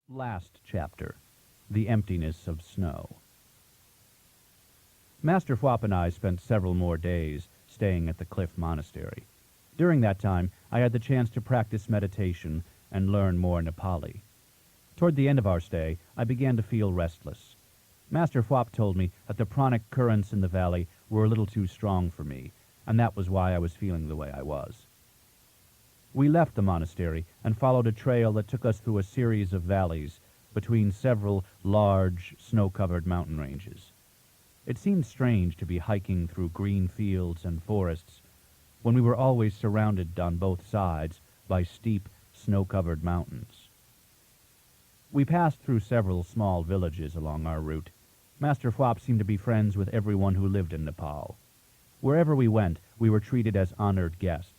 Last chapter, The Emptiness of Snow. Master Fwop and I spent several more days staying at the Cliff Monastery. During that time, I had the chance to practice meditation and learn more Nepali. Toward the end of our stay, I began to feel restless. Master Fwop told me that the pranic currents in the valley were a little too strong for me, and that was why I was feeling the way I was. We left the monastery and followed a trail that took us through a series of valleys between several large, snow-covered mountain ranges. It seemed strange to be hiking through green fields and forests when we were always surrounded on both sides by steep, snow-covered mountains. We passed through several small villages along our route. Master Fwop seemed to be friends with everyone who lived in Nepal. Wherever we went, we were treated as honored guests.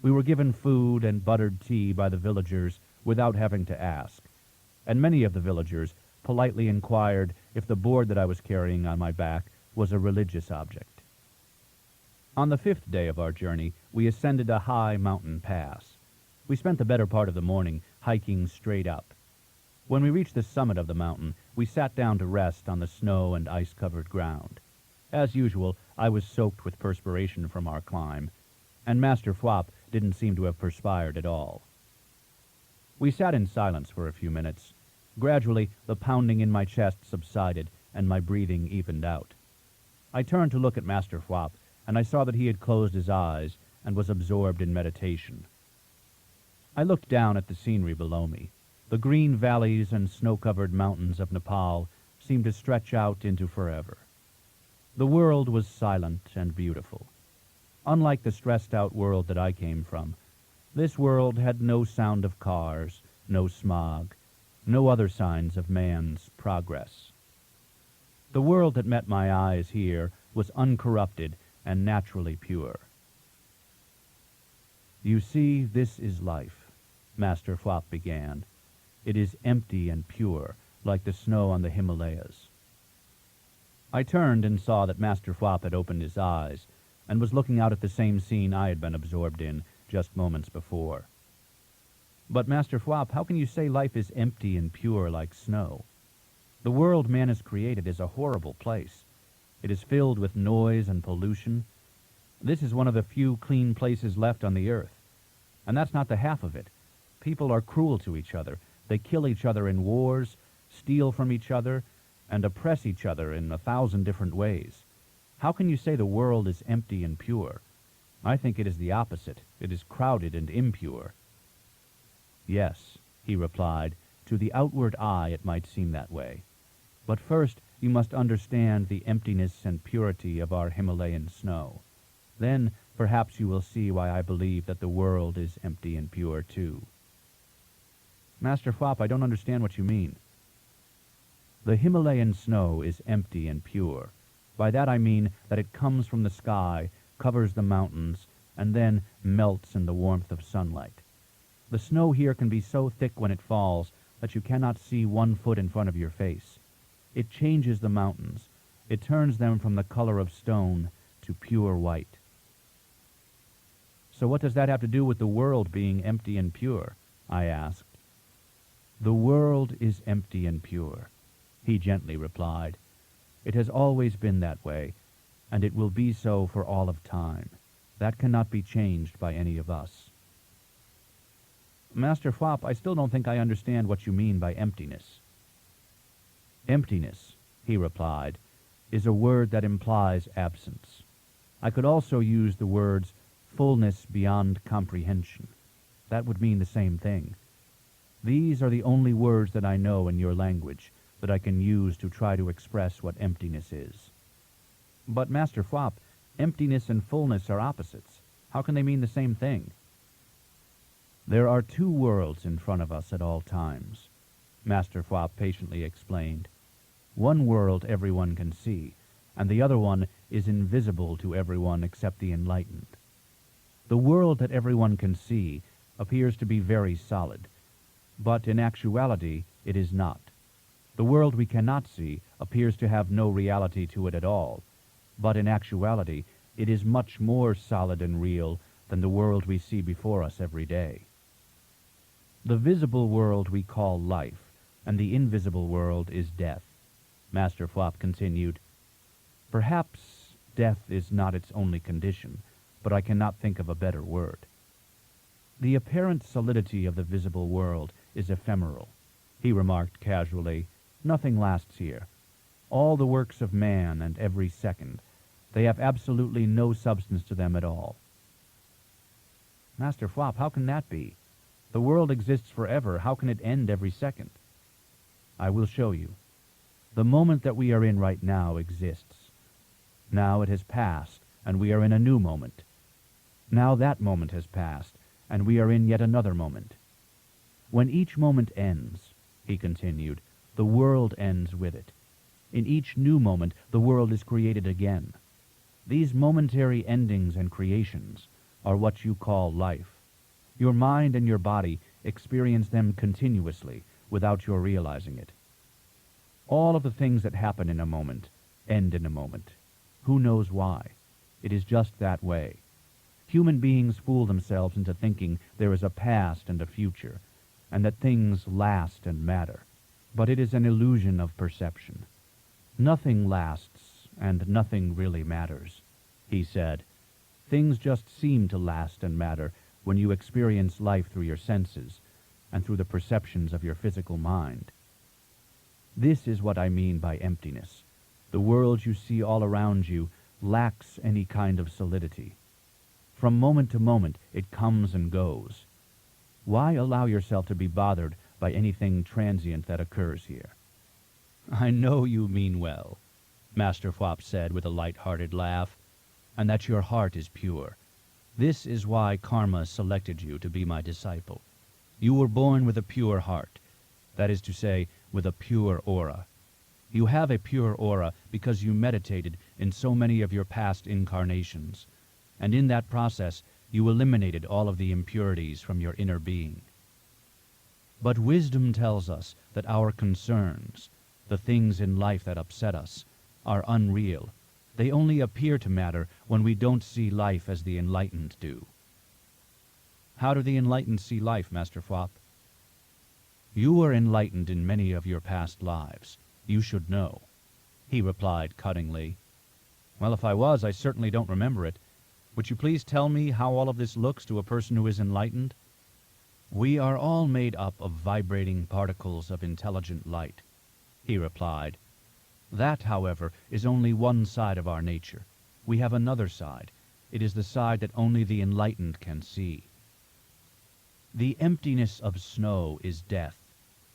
We were given food and buttered tea by the villagers without having to ask, and many of the villagers politely inquired if the board that I was carrying on my back was a religious object. On the 5th day of our journey, we ascended a high mountain pass. We spent the better part of the morning hiking straight up. When we reached the summit of the mountain, we sat down to rest on the snow and ice-covered ground. As usual, I was soaked with perspiration from our climb, and Master Fwop didn't seem to have perspired at all. We sat in silence for a few minutes. Gradually, the pounding in my chest subsided, and my breathing evened out. I turned to look at Master Fwop, and I saw that he had closed his eyes and was absorbed in meditation. I looked down at the scenery below me. The green valleys and snow-covered mountains of Nepal seemed to stretch out into forever. The world was silent and beautiful. Unlike the stressed-out world that I came from, this world had no sound of cars, no smog, no other signs of man's progress. The world that met my eyes here was uncorrupted and naturally pure. "You see, this is life," Master Fwop began. "It is empty and pure, like the snow on the Himalayas." I turned and saw that Master Fwop had opened his eyes and was looking out at the same scene I had been absorbed in just moments before. "But, Master Fwop, how can you say life is empty and pure like snow? The world man has created is a horrible place. It is filled with noise and pollution. This is one of the few clean places left on the earth. And that's not the half of it. People are cruel to each other. They kill each other in wars, steal from each other, and oppress each other in 1,000 different ways. How can you say the world is empty and pure? I think it is the opposite. It is crowded and impure." "Yes," he replied, "to the outward eye it might seem that way. But first you must understand the emptiness and purity of our Himalayan snow. Then perhaps you will see why I believe that the world is empty and pure too." "Master Fwop, I don't understand what you mean." "The Himalayan snow is empty and pure. By that I mean that it comes from the sky, covers the mountains, and then melts in the warmth of sunlight. The snow here can be so thick when it falls that you cannot see 1 foot in front of your face. It changes the mountains. It turns them from the color of stone to pure white." "So what does that have to do with the world being empty and pure?" I asked. "The world is empty and pure," he gently replied. "It has always been that way, and it will be so for all of time. That cannot be changed by any of us." "Master Fwop, I still don't think I understand what you mean by emptiness." "Emptiness," he replied, "is a word that implies absence. I could also use the words fullness beyond comprehension. That would mean the same thing. These are the only words that I know in your language that I can use to try to express what emptiness is." "But, Master Fwop, emptiness and fullness are opposites. How can they mean the same thing?" "There are 2 worlds in front of us at all times," Master Fwop patiently explained. "One world everyone can see, and the other one is invisible to everyone except the enlightened. The world that everyone can see appears to be very solid, but in actuality it is not. The world we cannot see appears to have no reality to it at all, but in actuality it is much more solid and real than the world we see before us every day. The visible world we call life and the invisible world is death. Master Flop continued, Perhaps death is not its only condition, but I cannot think of a better word. The apparent solidity of the visible world is ephemeral, he remarked casually. Nothing lasts here. All the works of man and every second, they have absolutely no substance to them at all. Master Flop, how can that be? The world exists forever. How can it end every second? I will show you. The moment that we are in right now exists. Now it has passed, and we are in a new moment. Now that moment has passed, and we are in yet another moment. When each moment ends, he continued, the world ends with it. In each new moment, the world is created again. These momentary endings and creations are what you call life. Your mind and your body experience them continuously without your realizing it. All of the things that happen in a moment end in a moment. Who knows why? It is just that way. Human beings fool themselves into thinking there is a past and a future, and that things last and matter. But it is an illusion of perception. Nothing lasts, and nothing really matters, he said. Things just seem to last and matter when you experience life through your senses and through the perceptions of your physical mind. This is what I mean by emptiness. The world you see all around you lacks any kind of solidity. From moment to moment, it comes and goes. Why allow yourself to be bothered by anything transient that occurs here? I know you mean well, Master Flop said with a light-hearted laugh, and that your heart is pure. This is why Karma selected you to be my disciple. You were born with a pure heart, that is to say, with a pure aura. You have a pure aura because you meditated in so many of your past incarnations, and in that process you eliminated all of the impurities from your inner being. But wisdom tells us that our concerns, the things in life that upset us, are unreal. They only appear to matter when we don't see life as the enlightened do. How do the enlightened see life, Master Flop? You were enlightened in many of your past lives. You should know, he replied cuttingly. Well, if I was, I certainly don't remember it. Would you please tell me how all of this looks to a person who is enlightened? We are all made up of vibrating particles of intelligent light, he replied. That, however, is only one side of our nature. We have another side. It is the side that only the enlightened can see. The emptiness of snow is death,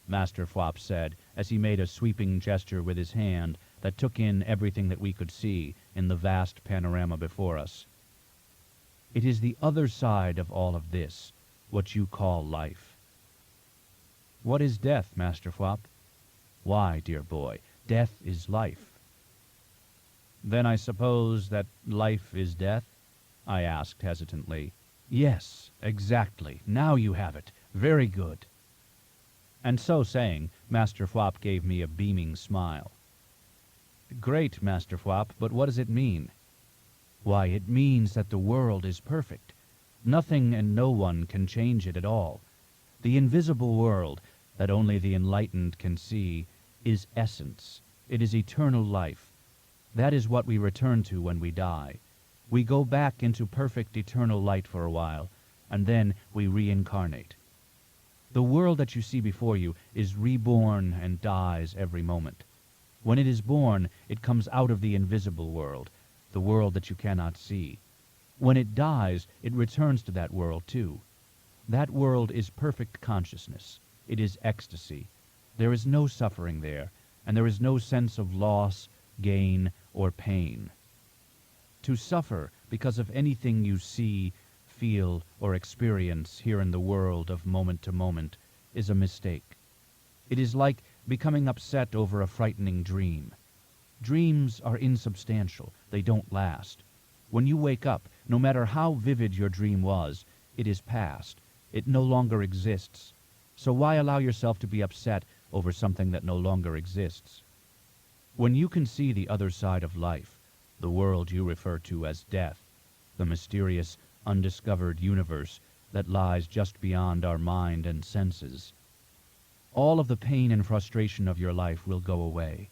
Master Flop said, as he made a sweeping gesture with his hand that took in everything that we could see in the vast panorama before us. It is the other side of all of this, what you call life. What is death, Master Flop? Why, dear boy, death is life. Then I suppose that life is death? I asked hesitantly. Yes, exactly. Now you have it. Very good. And so saying, Master Flop gave me a beaming smile. Great, Master Flop, but what does it mean? Why, it means that the world is perfect. Nothing and no one can change it at all. The invisible world, that only the enlightened can see, is essence. It is eternal life. That is what we return to when we die. We go back into perfect eternal light for a while, and then we reincarnate. The world that you see before you is reborn and dies every moment. When it is born, it comes out of the invisible world, the world that you cannot see. When it dies, it returns to that world too. That world is perfect consciousness. It is ecstasy. There is no suffering there, and there is no sense of loss, gain, or pain. To suffer because of anything you see, feel, or experience here in the world of moment to moment is a mistake. It is like becoming upset over a frightening dream. Dreams are insubstantial. They don't last. When you wake up, no matter how vivid your dream was, it is past. It no longer exists. So why allow yourself to be upset over something that no longer exists? When you can see the other side of life, the world you refer to as death, the mysterious, undiscovered universe that lies just beyond our mind and senses, All of the pain and frustration of your life will go away.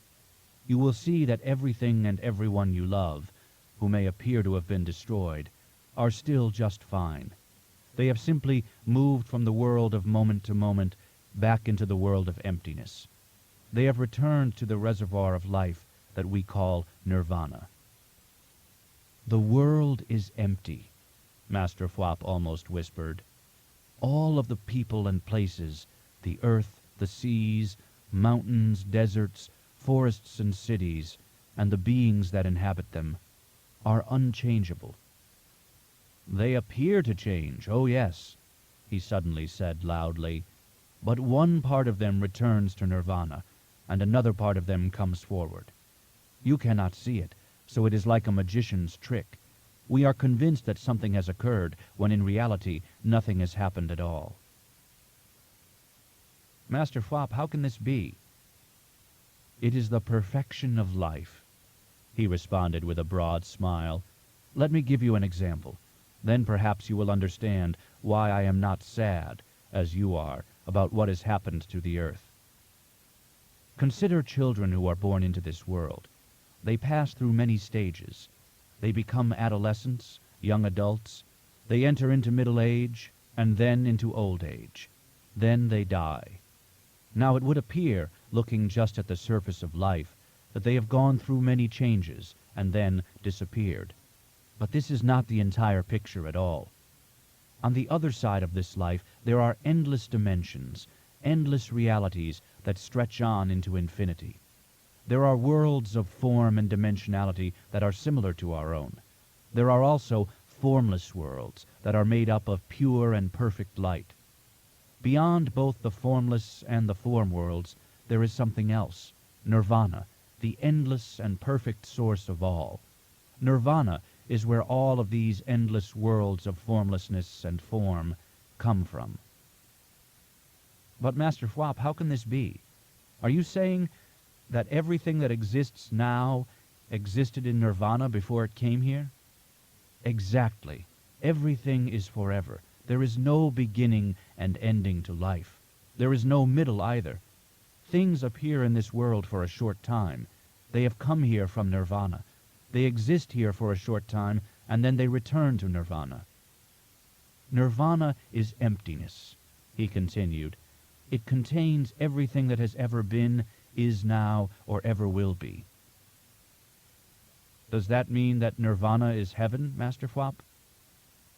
You will see that everything and everyone you love, who may appear to have been destroyed, are still just fine. They have simply moved from the world of moment to moment back into the world of emptiness. They have returned to the reservoir of life that we call nirvana. The world is empty, Master Fwop almost whispered. All of the people and places, the earth, the seas, mountains, deserts, forests and cities, and the beings that inhabit them, are unchangeable. They appear to change, oh yes, he suddenly said loudly, but one part of them returns to nirvana, and another part of them comes forward. You cannot see it, so it is like a magician's trick. We are convinced that something has occurred, when in reality nothing has happened at all. Master Fwop, how can this be? It is the perfection of life, he responded with a broad smile. Let me give you an example. Then perhaps you will understand why I am not sad, as you are, about what has happened to the earth. Consider children who are born into this world. They pass through many stages. They become adolescents, young adults. They enter into middle age, and then into old age. Then they die. Now it would appear, looking just at the surface of life, that they have gone through many changes, and then disappeared. But this is not the entire picture at all. On the other side of this life there are endless dimensions, endless realities that stretch on into infinity. There are worlds of form and dimensionality that are similar to our own. There are also formless worlds that are made up of pure and perfect light. Beyond both the formless and the form worlds, there is something else, nirvana, the endless and perfect source of all. Nirvana is where all of these endless worlds of formlessness and form come from. But Master Fwop, how can this be? Are you saying that everything that exists now existed in nirvana before it came here? Exactly. Everything is forever. There is no beginning and ending to life. There is no middle either. Things appear in this world for a short time. They have come here from nirvana. They exist here for a short time, and then they return to nirvana. Nirvana is emptiness, he continued. It contains everything that has ever been, is now, or ever will be. Does that mean that nirvana is heaven, Master Fwop?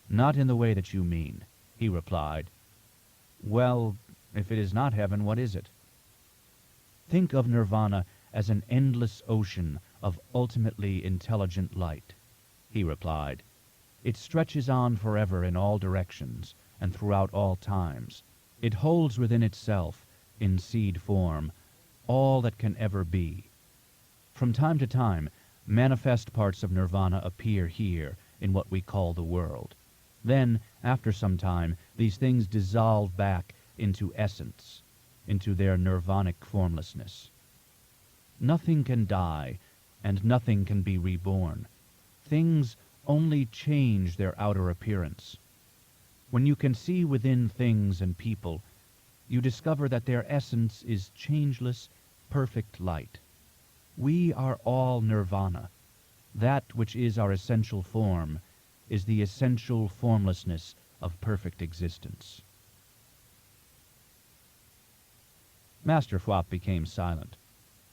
Not in the way that you mean, he replied. Well, if it is not heaven, what is it? Think of nirvana as an endless ocean of ultimately intelligent light, he replied. It stretches on forever in all directions and throughout all times. It holds within itself, in seed form, all that can ever be. From time to time, manifest parts of nirvana appear here in what we call the world. Then, after some time, these things dissolve back into essence, into their nirvanic formlessness. Nothing can die, and nothing can be reborn. Things only change their outer appearance. When you can see within things and people, you discover that their essence is changeless, perfect light. We are all nirvana. That which is our essential form is the essential formlessness of perfect existence. Master Fwop became silent.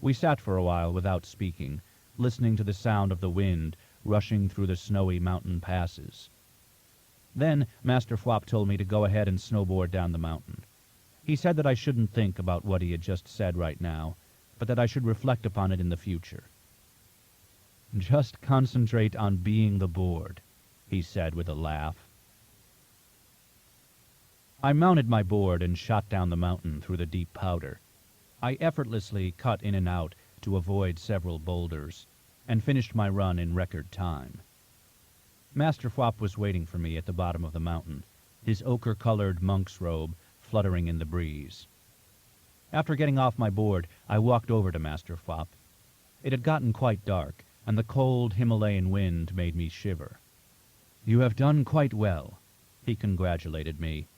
We sat for a while without speaking, listening to the sound of the wind rushing through the snowy mountain passes. Then Master Fwop told me to go ahead and snowboard down the mountain. He said that I shouldn't think about what he had just said right now, but that I should reflect upon it in the future. Just concentrate on being the board, he said with a laugh. I mounted my board and shot down the mountain through the deep powder. I effortlessly cut in and out to avoid several boulders, and finished my run in record time. Master Fwop was waiting for me at the bottom of the mountain, his ochre-colored monk's robe fluttering in the breeze. After getting off my board, I walked over to Master Fwop. It had gotten quite dark, and the cold Himalayan wind made me shiver. "You have done quite well," he congratulated me.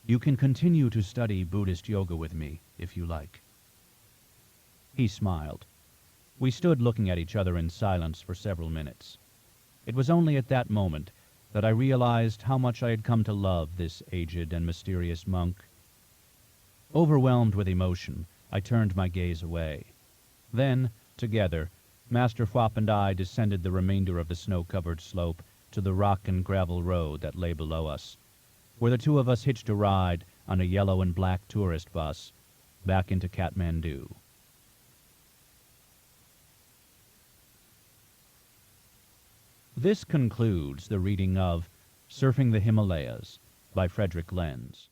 "You can continue to study Buddhist yoga with me. if you like." He smiled. We stood looking at each other in silence for several minutes. It was only at that moment that I realized how much I had come to love this aged and mysterious monk. Overwhelmed with emotion, I turned my gaze away. Then, together, Master Fwop and I descended the remainder of the snow-covered slope to the rock and gravel road that lay below us, where the two of us hitched a ride on a yellow and black tourist bus back into Kathmandu. This concludes the reading of Surfing the Himalayas by Frederick Lenz.